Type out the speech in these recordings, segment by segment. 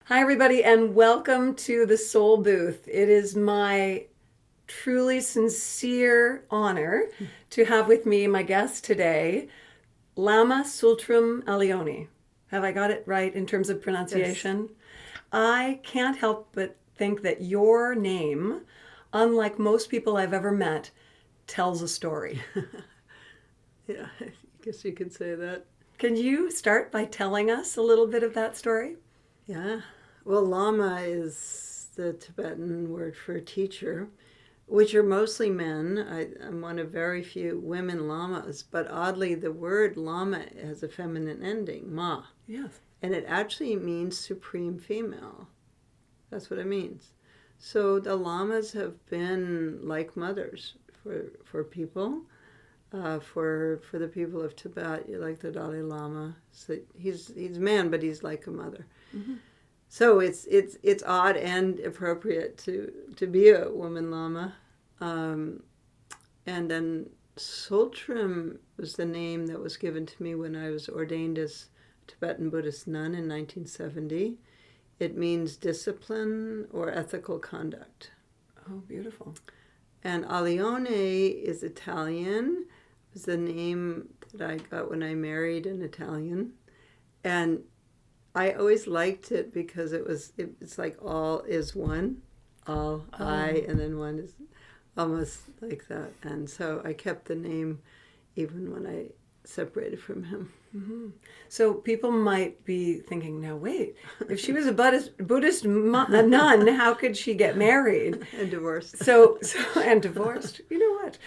Hi, everybody, and welcome to the Soul Booth. It is my truly sincere honor to have with me my guest today, Lama Tsultrim Allione. Have I got it right in terms of pronunciation? Yes. I can't help but think that your name, unlike most people I've ever met, tells a story. Yeah, I guess you could say that. Can you start by telling us a little bit of that story? Yeah. Well, Lama is the Tibetan word for teacher, which are mostly men. I'm one of very few women lamas, but oddly, the word lama has a feminine ending, ma. Yes. And it actually means supreme female. That's what it means. So the lamas have been like mothers for people. For the people of Tibet, you like the Dalai Lama. So he's a man, but he's like a mother. Mm-hmm. So it's odd and appropriate to be a woman lama. And then Tsultrim was the name that was given to me when I was ordained as Tibetan Buddhist nun in 1970. It means discipline or ethical conduct. Oh, beautiful. And Allione is Italian. It was the name that I got when I married an Italian. And I always liked it because it's like all is one, all I, and then one is almost like that. And so I kept the name even when I separated from him. Mm-hmm. So people might be thinking, now wait, if she was a Buddhist nun, how could she get married? And divorced. So and divorced. You know what?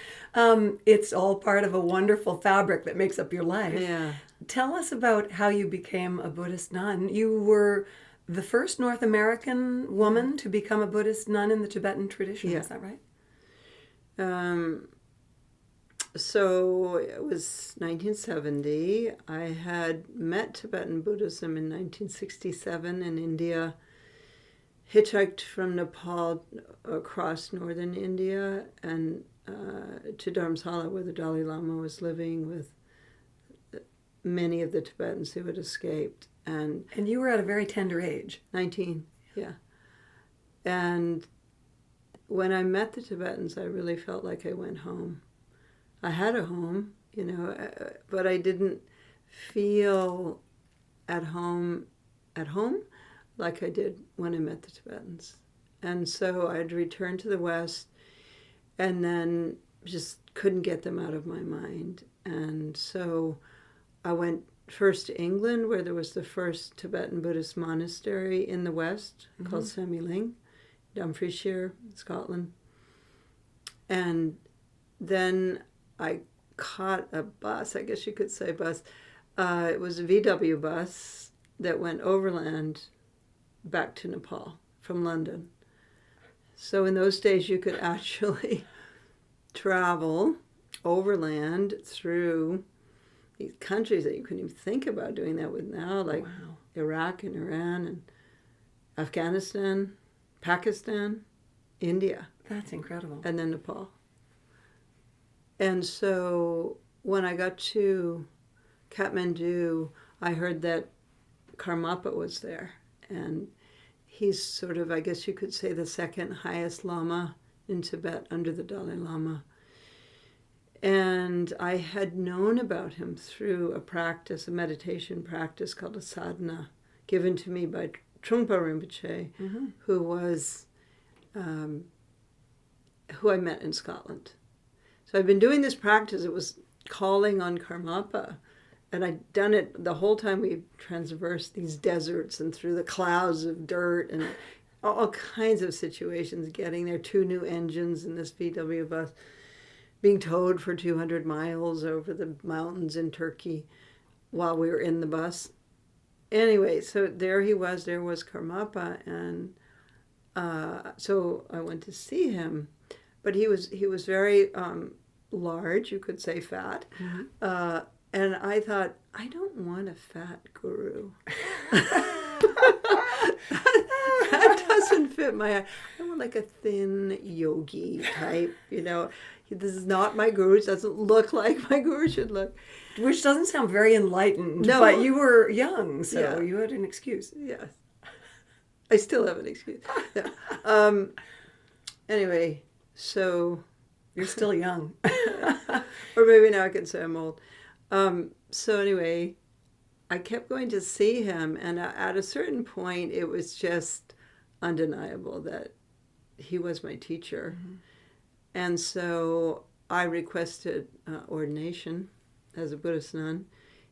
It's all part of a wonderful fabric that makes up your life. Yeah. Tell us about how you became a Buddhist nun. You were the first North American woman to become a Buddhist nun in the Tibetan tradition. Yeah. Is that right? So it was 1970. I had met Tibetan Buddhism in 1967 in India, hitchhiked from Nepal across northern India and to Dharamsala, where the Dalai Lama was living with many of the Tibetans who had escaped. And you were at a very tender age. 19, yeah. And when I met the Tibetans, I really felt like I went home. I had a home, but I didn't feel at home like I did when I met the Tibetans. And so I'd returned to the West and then just couldn't get them out of my mind. And so I went first to England, where there was the first Tibetan Buddhist monastery in the West, mm-hmm. called Semiling, Dumfriesshire, Scotland. And then I caught a bus, I guess you could say bus. It was a VW bus that went overland back to Nepal from London. So in those days you could actually travel overland through these countries that you couldn't even think about doing that with now, like wow. Iraq and Iran and Afghanistan, Pakistan, India. That's incredible. And then Nepal. And so when I got to Kathmandu, I heard that Karmapa was there. And he's sort of, I guess you could say, the second highest Lama in Tibet under the Dalai Lama. And I had known about him through a meditation practice called a sadhana, given to me by Trungpa Rinpoche, mm-hmm. who was, who I met in Scotland. So I'd been doing this practice. It was calling on Karmapa. And I'd done it the whole time we traversed these deserts and through the clouds of dirt and all kinds of situations, getting there, 2 new engines in this VW bus, being towed for 200 miles over the mountains in Turkey while we were in the bus. Anyway, so there was Karmapa, and so I went to see him. But he was very large, you could say fat. Mm-hmm. And I thought, I don't want a fat guru. that doesn't fit I want like a thin yogi type, This is not my guru. It doesn't look like my guru should look. Which doesn't sound very enlightened. No. But you were young, so yeah. You had an excuse. Yes. I still have an excuse. Yeah. Anyway, so... You're still young. Or maybe now I can say I'm old. So anyway, I kept going to see him, and at a certain point, it was just undeniable that he was my teacher. Mm-hmm. And so I requested ordination as a Buddhist nun,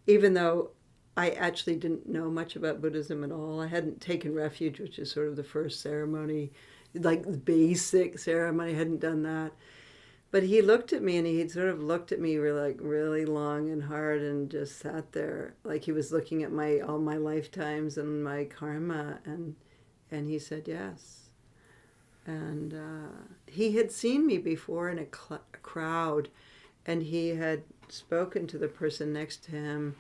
even though I actually didn't know much about Buddhism at all. I hadn't taken refuge, which is sort of the first ceremony, like the basic ceremony. I hadn't done that. But he looked at me, and he sort of looked at me really long and hard, and just sat there like he was looking at all my lifetimes and my karma, and he said yes. And he had seen me before in a crowd, and he had spoken to the person next to him,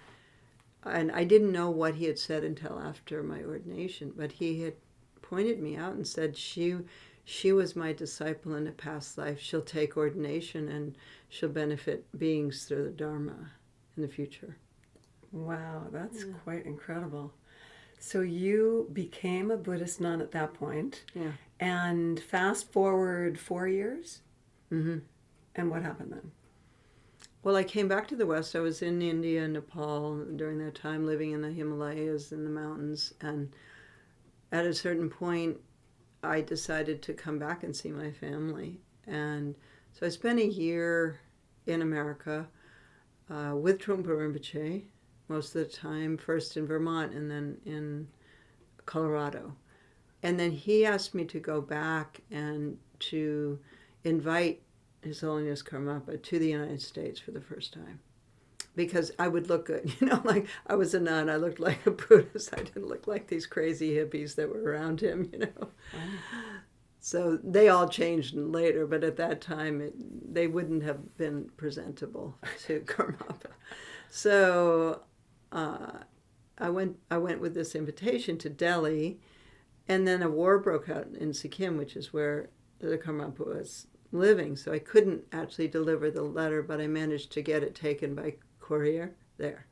and I didn't know what he had said until after my ordination, but he had pointed me out and said, she was my disciple in a past life. She'll take ordination and she'll benefit beings through the Dharma in the future. Wow, that's quite incredible. So you became a Buddhist nun at that point. Yeah. And fast forward 4 years? Mm-hmm. And what happened then? Well, I came back to the West. I was in India and Nepal during that time, living in the Himalayas in the mountains. And at a certain point, I decided to come back and see my family. And so I spent a year in America with Trungpa Rinpoche, most of the time, first in Vermont and then in Colorado. And then he asked me to go back and to invite His Holiness Karmapa to the United States for the first time. Because I would look good, like I was a nun, I looked like a Buddhist. I didn't look like these crazy hippies that were around him, So they all changed later, but at that time they wouldn't have been presentable to Karmapa. So I went with this invitation to Delhi, and then a war broke out in Sikkim, which is where the Karmapa was living. So I couldn't actually deliver the letter, but I managed to get it taken by courier there.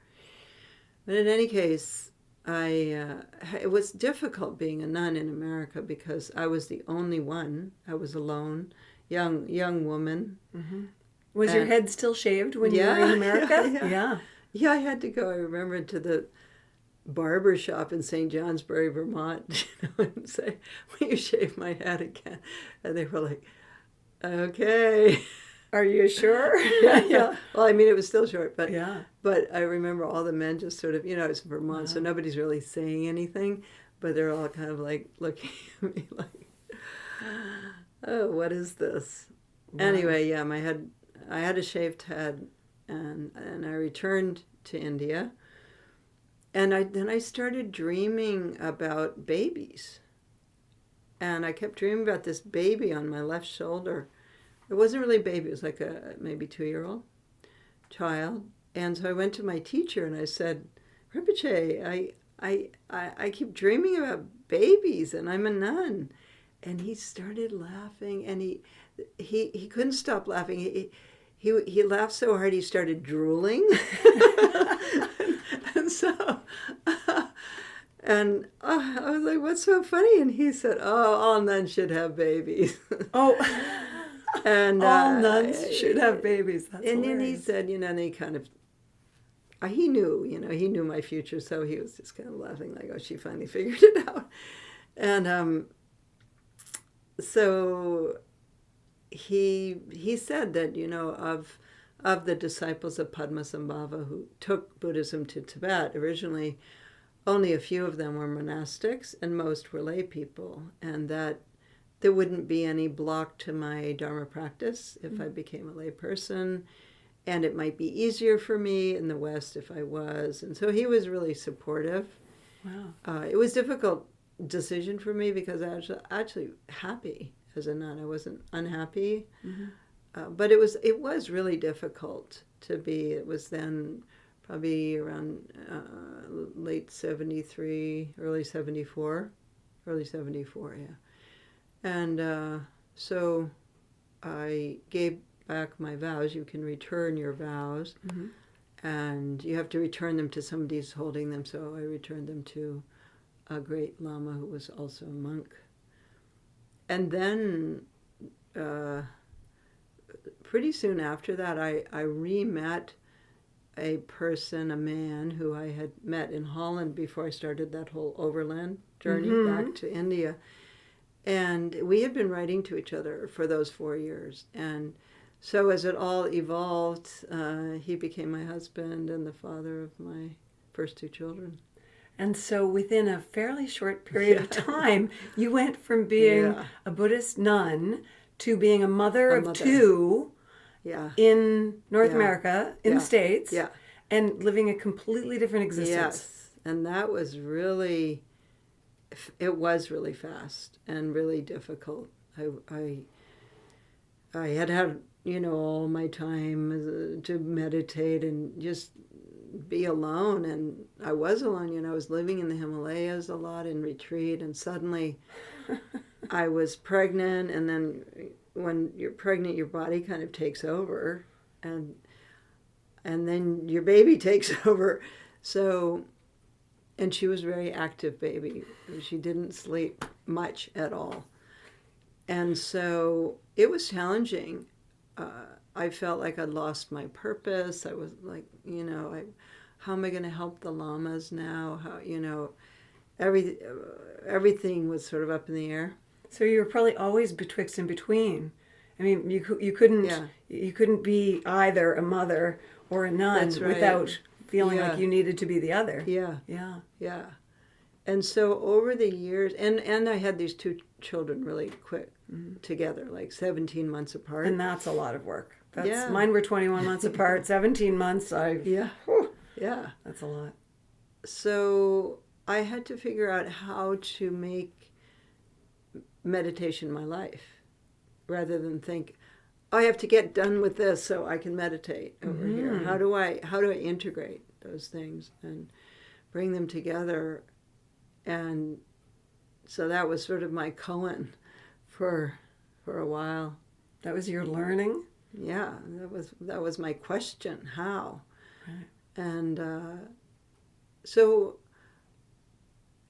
But in any case, it was difficult being a nun in America because I was the only one. I was alone, young woman. Mm-hmm. Was your head still shaved when you were in America? Yeah, I had to go, I remember, to the barber shop in St. Johnsbury, Vermont, and say, will you shave my head again? And they were like, okay. Are you sure? Yeah. Well, I mean, it was still short, but but I remember all the men just sort of, it's Vermont, so nobody's really saying anything, but they're all kind of like looking at me like, oh, what is this? Wow. Anyway, I had a shaved head, and I returned to India, and then I started dreaming about babies, and I kept dreaming about this baby on my left shoulder. It wasn't really a baby. It was like a maybe 2-year-old child. And so I went to my teacher and I said, Rinpoche, I keep dreaming about babies and I'm a nun. And he started laughing, and he couldn't stop laughing. He laughed so hard he started drooling. and so and I was like, what's so funny? And he said, oh, all nuns should have babies. Oh. And all nuns should have babies. That's and hilarious. Then he said, and he kind of, he knew my future, so he was just kind of laughing like, oh, she finally figured it out. And so he said that, of the disciples of Padmasambhava who took Buddhism to Tibet, originally only a few of them were monastics and most were lay people, and that there wouldn't be any block to my Dharma practice if I became a lay person, and it might be easier for me in the West if I was. And so he was really supportive. Wow. It was a difficult decision for me because I was actually happy as a nun. I wasn't unhappy, but it was really difficult to be. It was then probably around late 73, early 74, yeah. And so I gave back my vows. You can return your vows, and you have to return them to somebody who's holding them. So I returned them to a great Lama who was also a monk. And then pretty soon after that, I re-met a person, a man who I had met in Holland before I started that whole overland journey back to India. And we had been writing to each other for those 4 years. And so as it all evolved, he became my husband and the father of my first 2 children. And so within a fairly short period of time, you went from being a Buddhist nun to being a mother of 2 in North America, in the States, and living a completely different existence. Yes, and that was really, it was really fast and really difficult. I had all my time to meditate and just be alone, and I was alone. I was living in the Himalayas a lot in retreat, and suddenly I was pregnant, and then when you're pregnant, your body kind of takes over, and then your baby takes over. So, and she was a very active baby. She didn't sleep much at all, and so it was challenging. I felt like I'd lost my purpose. I was like, how am I going to help the lamas now? How, everything was sort of up in the air. So you were probably always betwixt and between. I mean, you couldn't be either a mother or a nun without feeling like you needed to be the other. Yeah. And so over the years, and I had these 2 children really quick together, like 17 months apart. And that's a lot of work. Mine were 21 months apart, 17 months. That's a lot. So I had to figure out how to make meditation my life, rather than think, I have to get done with this so I can meditate over here. How do I integrate those things and bring them together? And so that was sort of my koan for a while. That was your learning? Yeah, that was my question. How? Right. And so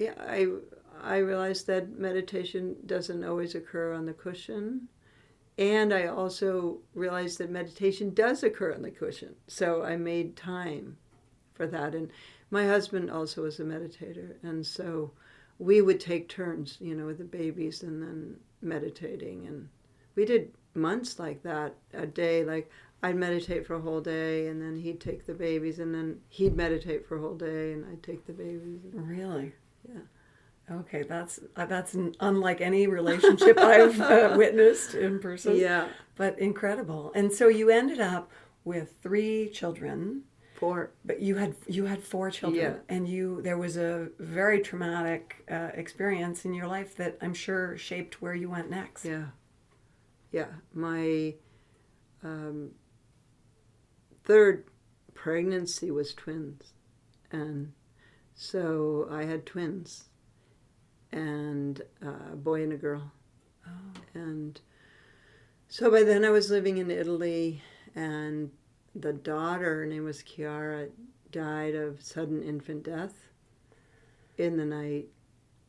I realized that meditation doesn't always occur on the cushion. And I also realized that meditation does occur on the cushion. So I made time for that. And my husband also was a meditator. And so we would take turns, with the babies and then meditating. And we did months like that, a day. Like I'd meditate for a whole day, and then he'd take the babies, and then he'd meditate for a whole day, and I'd take the babies. Really? Yeah. Okay, that's unlike any relationship I've witnessed in person. Yeah. But incredible. And so you ended up with 3 children. 4. But you had 4 children, and there was a very traumatic experience in your life that I'm sure shaped where you went next. Yeah. My 3rd pregnancy was twins, and so I had twins, and a boy and a girl. Oh. And so by then I was living in Italy, and the daughter, her name was Chiara, died of sudden infant death in the night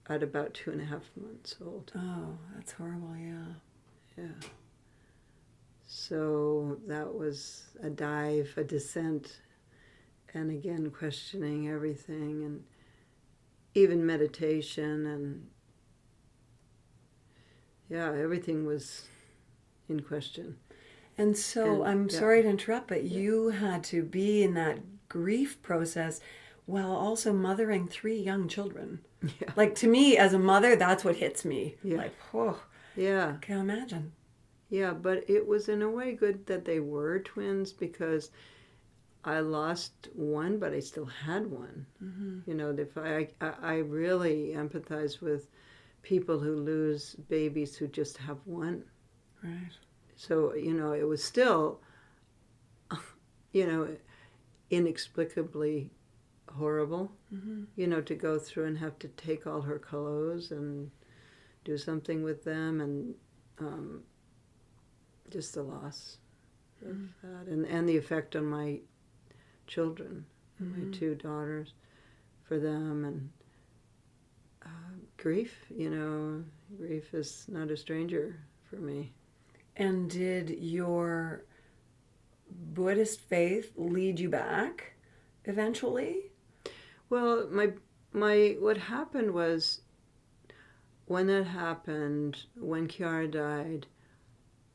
at about 2.5 months old. Oh, that's horrible, yeah. So that was a dive, a descent, and again questioning everything, and even meditation, and everything was in question. And so I'm sorry to interrupt, but you had to be in that grief process while also mothering 3 young children. Yeah. Like, to me, as a mother, that's what hits me. Yeah. Like, oh, yeah. Can't imagine. Yeah, but it was in a way good that they were twins, because I lost one, but I still had one. If I really empathize with people who lose babies who just have one. Right. So, it was still, inexplicably horrible, to go through and have to take all her clothes and do something with them, and just the loss of that, and the effect on my children, my 2 daughters, for them. grief. Grief is not a stranger for me. And did your Buddhist faith lead you back eventually? Well, what happened was, when that happened, when Kiara died,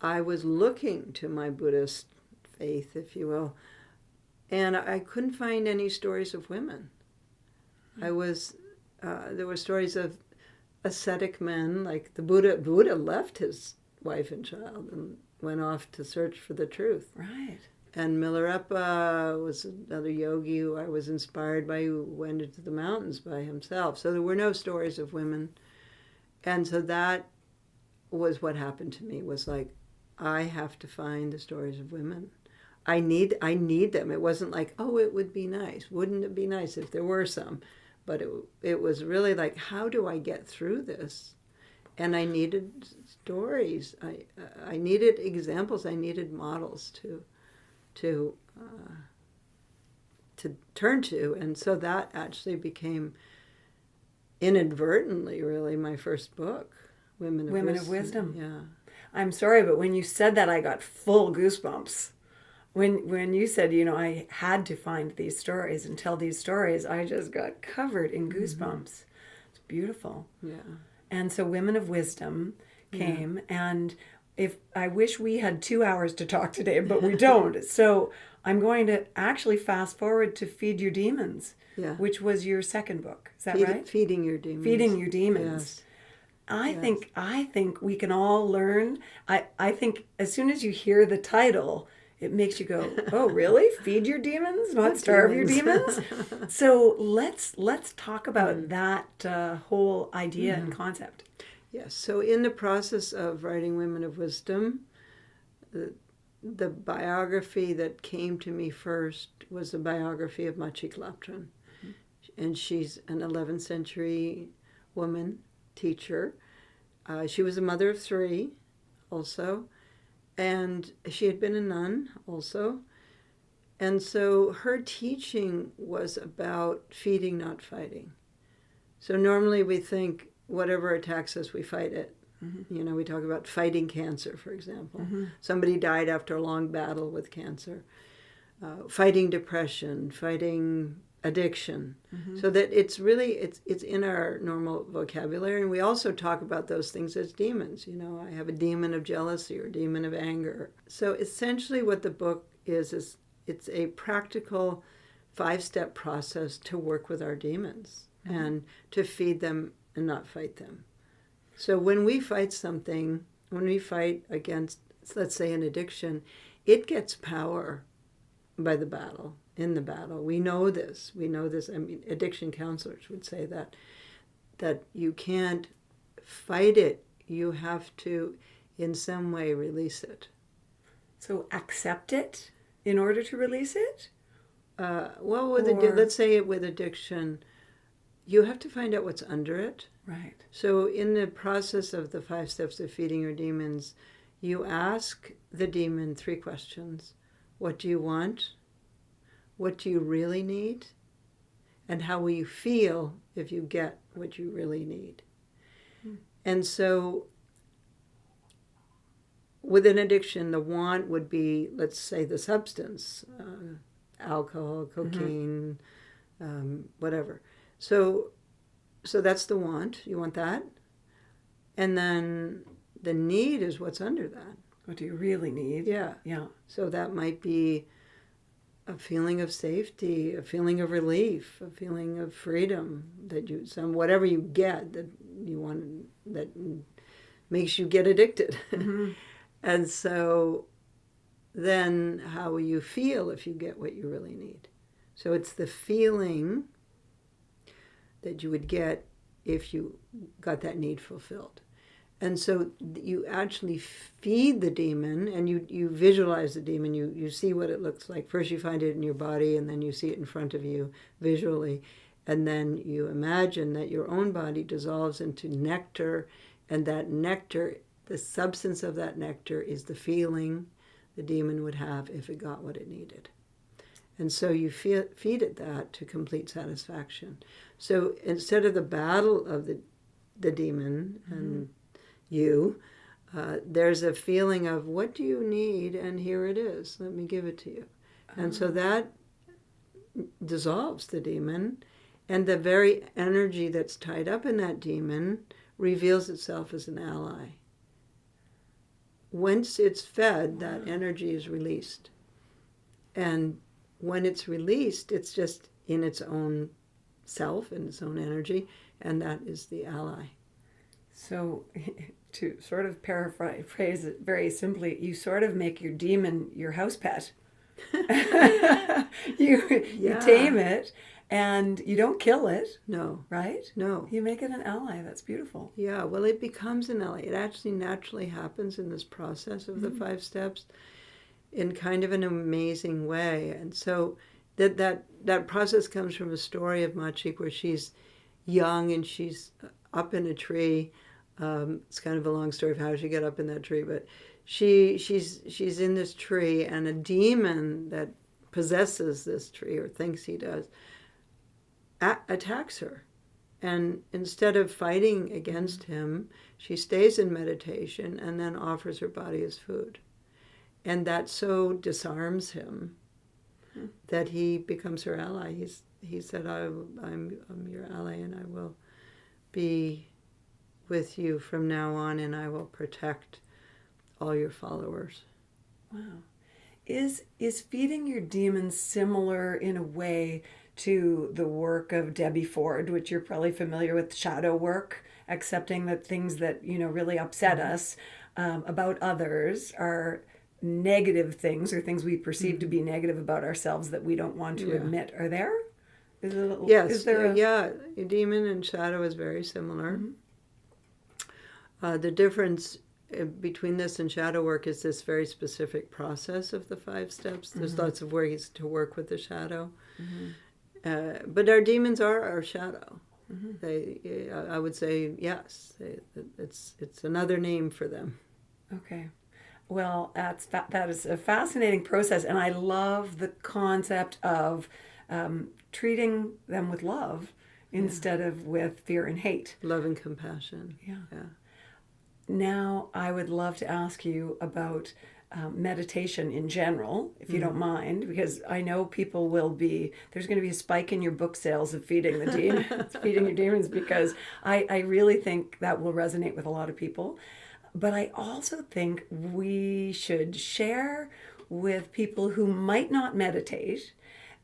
I was looking to my Buddhist faith, if you will, and I couldn't find any stories of women. There were stories of ascetic men, like the Buddha. Buddha left his wife and child and went off to search for the truth. Right. And Milarepa was another yogi who I was inspired by, who went into the mountains by himself. So there were no stories of women. And so that was what happened to me, was like, I have to find the stories of women. I need them. It wasn't like, oh, it would be nice. Wouldn't it be nice if there were some? But it was really like, how do I get through this? And I needed stories. I needed examples. I needed models to turn to. And so that actually became, inadvertently, really, my first book, Women of Wisdom. Yeah. I'm sorry, but when you said that, I got full goosebumps. When you said, I had to find these stories and tell these stories, I just got covered in goosebumps. It's beautiful. Yeah. And so Women of Wisdom came, and if I wish we had 2 hours to talk today, but we don't. So I'm going to actually fast forward to Feed Your Demons, which was your second book. Is that right? Feeding Your Demons. Feeding Your Demons. Yes. I think we can all learn. I think as soon as you hear the title, it makes you go, oh, really? Feed your demons, not starve your demons? So let's talk about that whole idea and concept. Yes. So in the process of writing Women of Wisdom, the biography that came to me first was the biography of Ma Tsultrim. And she's an 11th century woman, teacher. She was a mother of 3 also. And she had been a nun also. And so her teaching was about feeding, not fighting. So normally we think whatever attacks us, we fight it. We talk about fighting cancer, for example. Somebody died after a long battle with cancer. Fighting depression, fighting addiction. So that it's really, it's in our normal vocabulary. And we also talk about those things as demons. I have a demon of jealousy or a demon of anger. So essentially what the book is it's a practical 5-step process to work with our demons and to feed them and not fight them. So when we fight something, when we fight against, let's say, an addiction, it gets power by the battle. In the battle, we know this. I mean, addiction counselors would say that you can't fight it. You have to, in some way, release it. So accept it in order to release it. Let's say with addiction, you have to find out what's under it. Right. So in the process of the 5 steps of feeding your demons, you ask the demon 3 questions: what do you want? What do you really need? And how will you feel if you get what you really need? And so with an addiction, the want would be, let's say, the substance, alcohol, cocaine, whatever. So that's the want. You want that. And then the need is what's under that. What do you really need? Yeah. So that might be a feeling of safety, a feeling of relief, a feeling of freedom, whatever you get that you want, that makes you get addicted. And so then how will you feel if you get what you really need? So it's the feeling that you would get if you got that need fulfilled. And so you actually feed the demon, and you visualize the demon. You see what it looks like. First you find it in your body, and then you see it in front of you visually. And then you imagine that your own body dissolves into nectar, and that nectar, the substance of that nectar, is the feeling the demon would have if it got what it needed. And so you feed it that to complete satisfaction. So instead of the battle of the demon and you, there's a feeling of, what do you need? And here it is. Let me give it to you. And so that dissolves the demon, and the very energy that's tied up in that demon reveals itself as an ally. Once it's fed, that energy is released. And when it's released, it's just in its own self, in its own energy, and that is the ally. So, to sort of paraphrase it very simply, you sort of make your demon your house pet. You tame it, and you don't kill it. No. Right? No. You make it an ally. That's beautiful. Yeah, well, it becomes an ally. It actually naturally happens in this process of the 5 steps in kind of an amazing way. And so that process comes from a story of Machik where she's young and she's up in a tree. It's kind of a long story of how she got up in that tree, but she's in this tree, and a demon that possesses this tree, or thinks he does, attacks her. And instead of fighting against him, she stays in meditation and then offers her body as food. And that so disarms him that he becomes her ally. He said, I'm your ally, and I will be with you from now on, and I will protect all your followers. Wow. Is feeding your demons similar in a way to the work of Debbie Ford, which you're probably familiar with, shadow work, accepting that things that, really upset us about others are negative things, or things we perceive to be negative about ourselves that we don't want to admit? Are there? Yes. Demon and shadow is very similar. The difference between this and shadow work is this very specific process of the 5 steps. There's lots of ways to work with the shadow. But our demons are our shadow. I would say yes. It's another name for them. Okay. Well, that is a fascinating process, and I love the concept of treating them with love instead of with fear and hate. Love and compassion. Yeah. Now, I would love to ask you about meditation in general, if you don't mind, because I know people there's going to be a spike in your book sales of feeding your demons, because I really think that will resonate with a lot of people. But I also think we should share with people who might not meditate,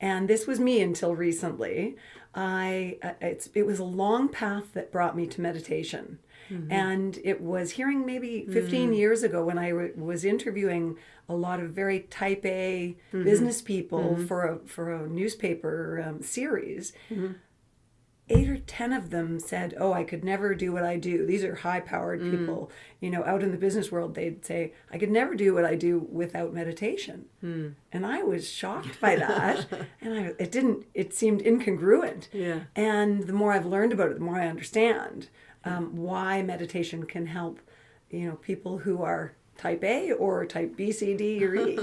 and this was me until recently. It was a long path that brought me to meditation. And it was hearing maybe 15 years ago when I was interviewing a lot of very type A business people for a newspaper series. 8 or 10 of them said, "Oh, I could never do what I do." These are high-powered people, out in the business world. They'd say, "I could never do what I do without meditation." And I was shocked by that, and it seemed incongruent. Yeah. And the more I've learned about it, the more I understand why meditation can help, people who are type A or type B, C, D, or E.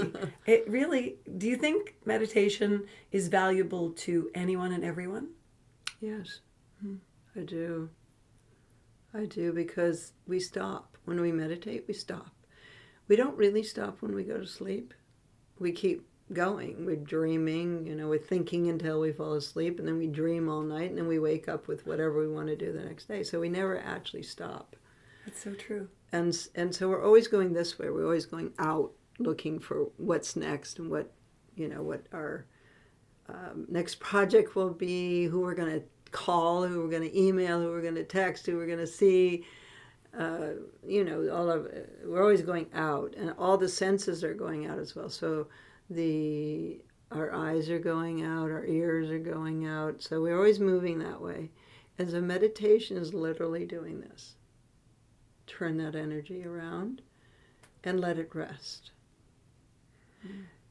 Do you think meditation is valuable to anyone and everyone? Yes, I do. I do, because we stop. When we meditate, we stop. We don't really stop when we go to sleep. We keep going. We're dreaming, we're thinking until we fall asleep, and then we dream all night, and then we wake up with whatever we want to do the next day. So we never actually stop. That's so true. And so we're always going this way. We're always going out, looking for what's next, and what our next project will be, who we're going to call, who we're going to email, who we're going to text, who we're going to see. We're always going out, and all the senses are going out as well. So our eyes are going out, our ears are going out. So we're always moving that way. And so meditation is literally doing this. Turn that energy around and let it rest.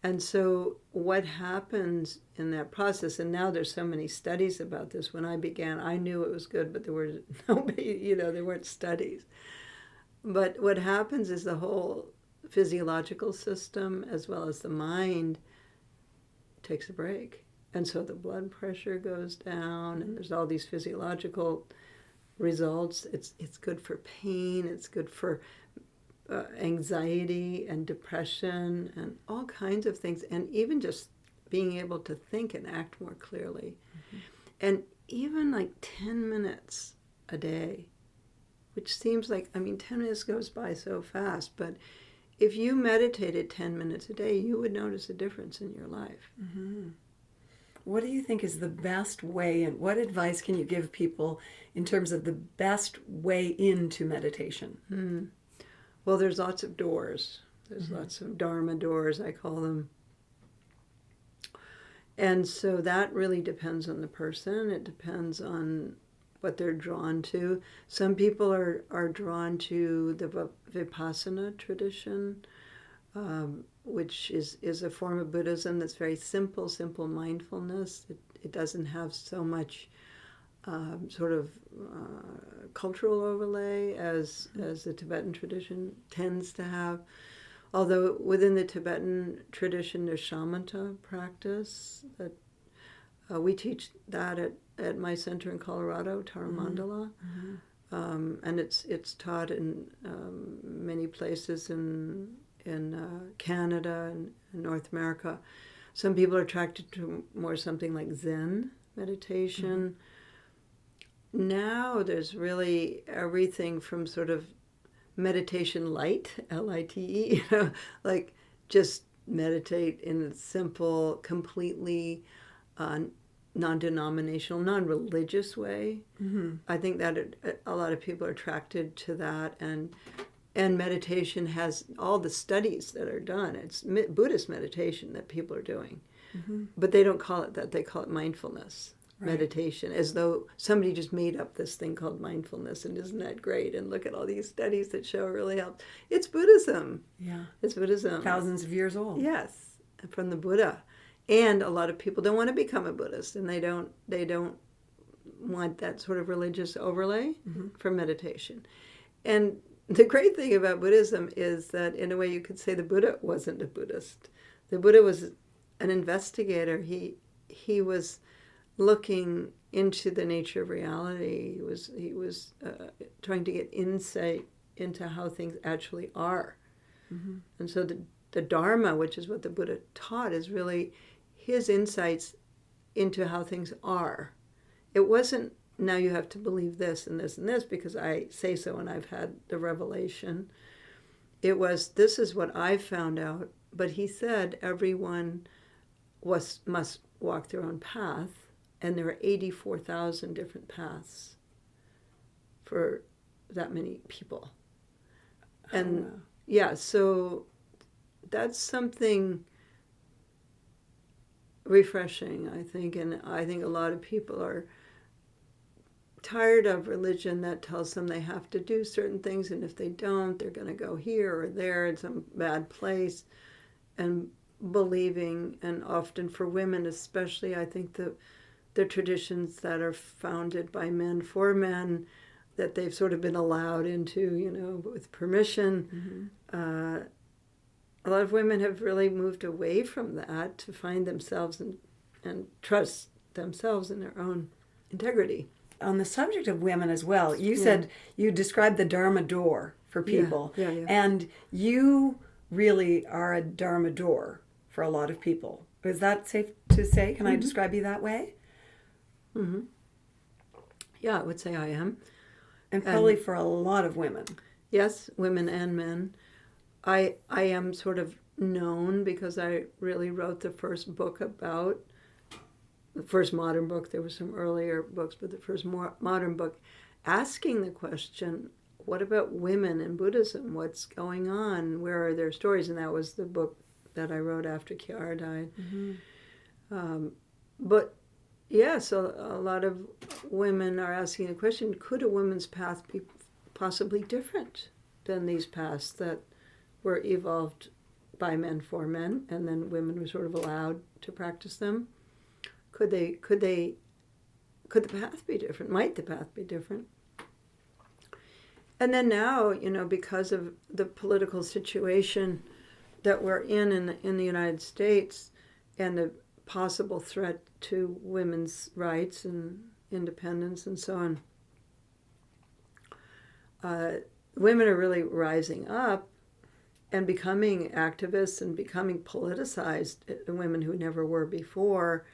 And so what happens in that process, and now there's so many studies about this. When I began, I knew it was good, but there were nobody, there weren't studies. But what happens is the whole physiological system, as well as the mind, takes a break. And so the blood pressure goes down, and there's all these physiological results. It's good for pain. It's good for anxiety and depression and all kinds of things. And even just being able to think and act more clearly. Mm-hmm. And even like 10 minutes a day, which seems like, 10 minutes goes by so fast, but if you meditated 10 minutes a day, you would notice a difference in your life. Mm-hmm. What do you think is the best way, and what advice can you give people in terms of the best way into meditation? Mm. Well, there's lots of doors. There's lots of Dharma doors, I call them. And so that really depends on the person. It depends on what they're drawn to. Some people are drawn to the Vipassana tradition, which is a form of Buddhism that's very simple mindfulness. It doesn't have so much cultural overlay as the Tibetan tradition tends to have. Although within the Tibetan tradition, there's shamatha practice that we teach that at my center in Colorado, Taramandala, and it's taught in many places in Canada and North America. Some people are attracted to more something like Zen meditation. Now there's really everything from sort of meditation light, L-I-T-E, like just meditate in a simple, completely non-denominational, non-religious way. Mm-hmm. I think that a lot of people are attracted to that, and meditation has all the studies that are done. It's Buddhist meditation that people are doing, but they don't call it that. They call it mindfulness. Right. Meditation, as though somebody just made up this thing called mindfulness, and isn't that great? And look at all these studies that show it really helps. It's Buddhism. Yeah. It's Buddhism. Thousands of years old. Yes, from the Buddha. And a lot of people don't want to become a Buddhist, and they don't want that sort of religious overlay for meditation. And the great thing about Buddhism is that, in a way, you could say the Buddha wasn't a Buddhist. The Buddha was an investigator. He was looking into the nature of reality. He was trying to get insight into how things actually are. And so the Dharma, which is what the Buddha taught, is really his insights into how things are. It wasn't, now you have to believe this and this and this because I say so and I've had the revelation. It was, this is what I found out. But he said everyone must walk their own path. And there are 84,000 different paths for that many people. And yeah, so that's something refreshing, I think. And I think a lot of people are tired of religion that tells them they have to do certain things, and if they don't, they're going to go here or there in some bad place. And believing, and often for women especially, I think the traditions that are founded by men for men, that they've sort of been allowed into, with permission. A lot of women have really moved away from that to find themselves and trust themselves in their own integrity. On the subject of women as well, you said you described the Dharma door for people. Yeah. And you really are a Dharma door for a lot of people. Is that safe to say? Can I describe you that way? Yeah, I would say I am. And probably for a lot of women. Yes, women and men. I am sort of known because I really wrote the first modern book. There were some earlier books, but the first modern book asking the question, what about women in Buddhism? What's going on? Where are their stories? And that was the book that I wrote after Kiara died. But yeah, so a lot of women are asking the question, could a woman's path be possibly different than these paths that were evolved by men for men, and then women were sort of allowed to practice them? Could the path be different? Might the path be different? And then now, because of the political situation that we're in the United States, and the possible threat to women's rights and independence and so on, women are really rising up and becoming activists and becoming politicized, women who never were before.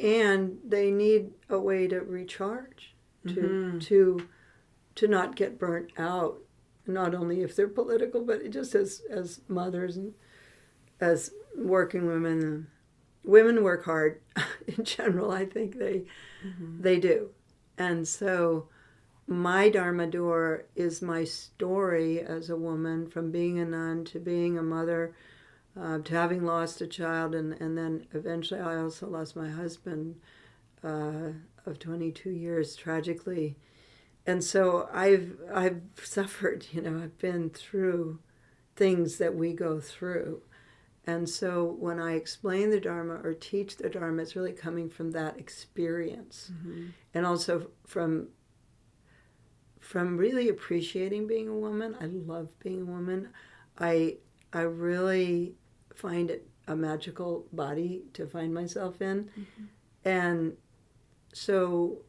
And they need a way to recharge, to not get burnt out, not only if they're political, but just as mothers and as working women. Women work hard in general. I think they do. And so my Dharma door is my story as a woman, from being a nun to being a mother, to having lost a child, and then eventually I also lost my husband of 22 years tragically. And so I've suffered, I've been through things that we go through. And so when I explain the Dharma or teach the Dharma, it's really coming from that experience. And also from really appreciating being a woman. I love being a woman. I really find it a magical body to find myself in. And so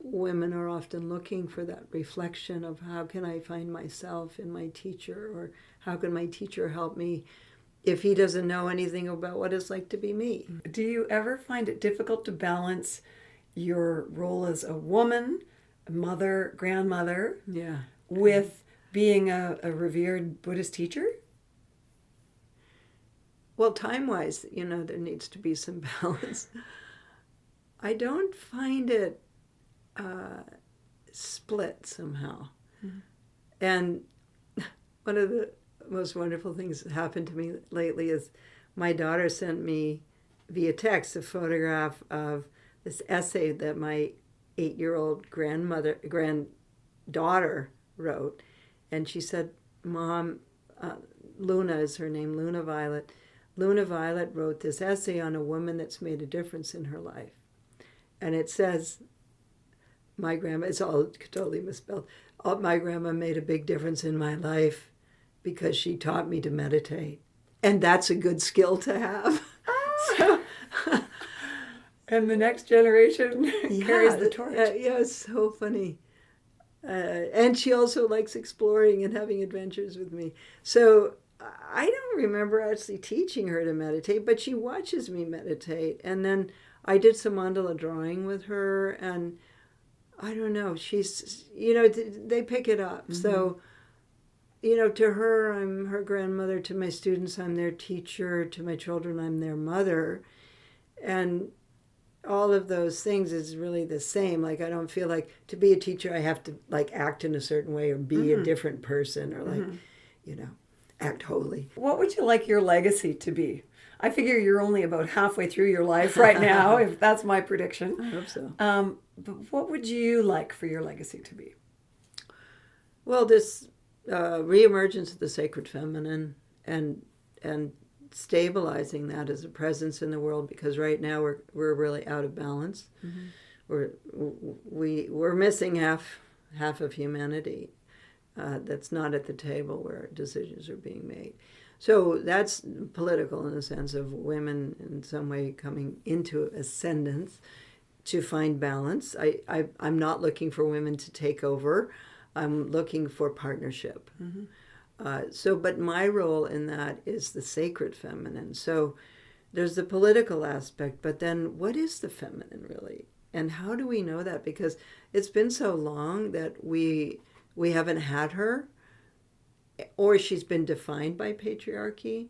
women are often looking for that reflection of how can I find myself in my teacher, or how can my teacher help me if he doesn't know anything about what it's like to be me. Do you ever find it difficult to balance your role as a woman, mother, grandmother, with being a revered Buddhist teacher? Well, time-wise, there needs to be some balance. I don't find it split somehow. And one of the most wonderful things that happened to me lately is my daughter sent me via text a photograph of this essay that my 8-year-old granddaughter wrote. And she said, Mom, Luna is her name, Luna Violet. Luna Violet wrote this essay on a woman that's made a difference in her life. And it says, my grandma, it's all totally misspelled, my grandma made a big difference in my life because she taught me to meditate. And that's a good skill to have. So, and the next generation carries the torch. Yeah, it's so funny. And she also likes exploring and having adventures with me. So I don't remember actually teaching her to meditate, but she watches me meditate. And then I did some mandala drawing with her, and I don't know, she's, they pick it up. So, to her, I'm her grandmother. To my students, I'm their teacher. To my children, I'm their mother. And all of those things is really the same. Like, I don't feel like to be a teacher, I have to act in a certain way or be a different person or act holy. What would you like your legacy to be? I figure you're only about halfway through your life right now, if that's my prediction. I hope so. But what would you like for your legacy to be? Well, this reemergence of the sacred feminine and stabilizing that as a presence in the world, because right now we're really out of balance. We're missing half of humanity that's not at the table where decisions are being made. So that's political in the sense of women in some way coming into ascendance to find balance. I'm not looking for women to take over. I'm looking for partnership. But my role in that is the sacred feminine. So there's the political aspect, but then what is the feminine really? And how do we know that? Because it's been so long that we haven't had her, or she's been defined by patriarchy.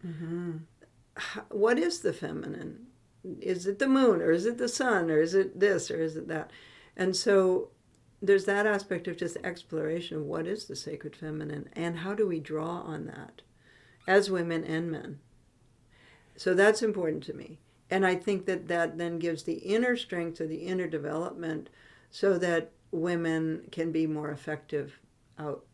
What is the feminine? Is it the moon, or is it the sun, or is it this, or is it that? And so there's that aspect of just exploration of what is the sacred feminine, and how do we draw on that as women and men. So that's important to me. And I think that then gives the inner strength or the inner development so that women can be more effective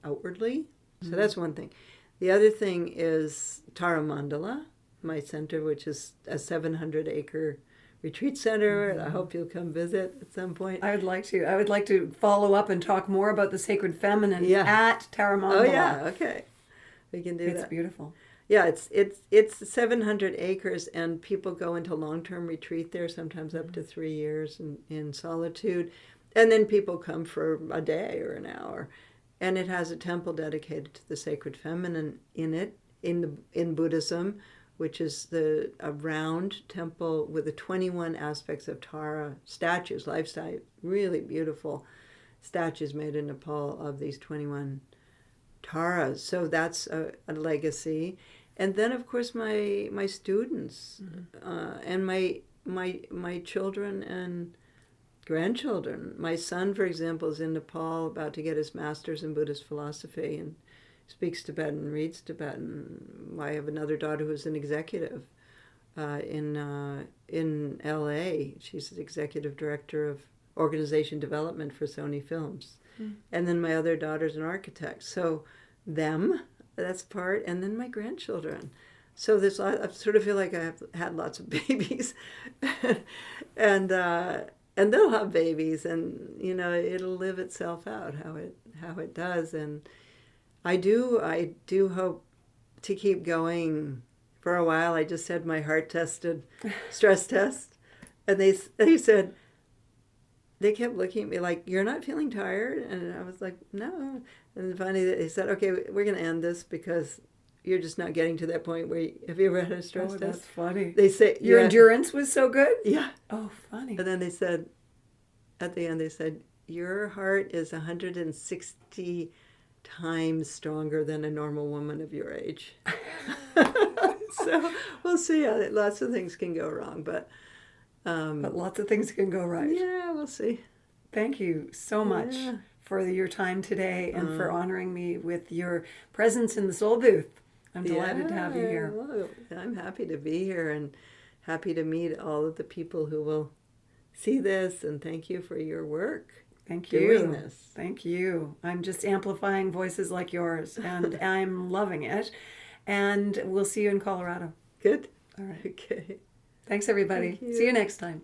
outwardly. So that's one thing. The other thing is Taramandala, my center, which is a 700-acre retreat center, and I hope you'll come visit at some point. I would like to. I would like to follow up and talk more about the sacred feminine at Taramandala. Oh, yeah, okay. We can do that. It's beautiful. Yeah, it's 700 acres, and people go into long-term retreat there, sometimes up to 3 years in solitude, and then people come for a day or an hour, and it has a temple dedicated to the sacred feminine in it, in Buddhism, which is a round temple with the 21 aspects of Tara statues, life-size, really beautiful statues made in Nepal of these 21 Taras. So that's a legacy. And then, of course, my students and my children and grandchildren. My son, for example, is in Nepal about to get his master's in Buddhist philosophy and speaks Tibetan, reads Tibetan. I have another daughter who's an executive in LA. She's the executive director of organization development for Sony Films. And then my other daughter's an architect. So that's part, and then my grandchildren. So I sort of feel like I have had lots of babies, and they'll have babies, and it'll live itself out how it does. And I do hope to keep going for a while. I just had my heart tested, stress test, and they said. They kept looking at me like, "You're not feeling tired?" And I was like, "No." And finally they said, "Okay, we're going to end this because you're just not getting to that point where have you ever had a stress test?" That's funny. They say your endurance was so good? Yeah. Oh, funny. And then they said, at the end, they said, "Your heart is 160 times stronger than a normal woman of your age." So we'll see. Lots of things can go wrong, but lots of things can go right. Yeah, we'll see. Thank you so much for your time today and for honoring me with your presence in the Soul Booth. I'm delighted to have you here. Well, I'm happy to be here and happy to meet all of the people who will see this, and thank you for your work. Thank you. Doing this. Thank you. I'm just amplifying voices like yours, and I'm loving it. And we'll see you in Colorado. Good. All right. Okay. Thanks, everybody. Thank you. See you next time.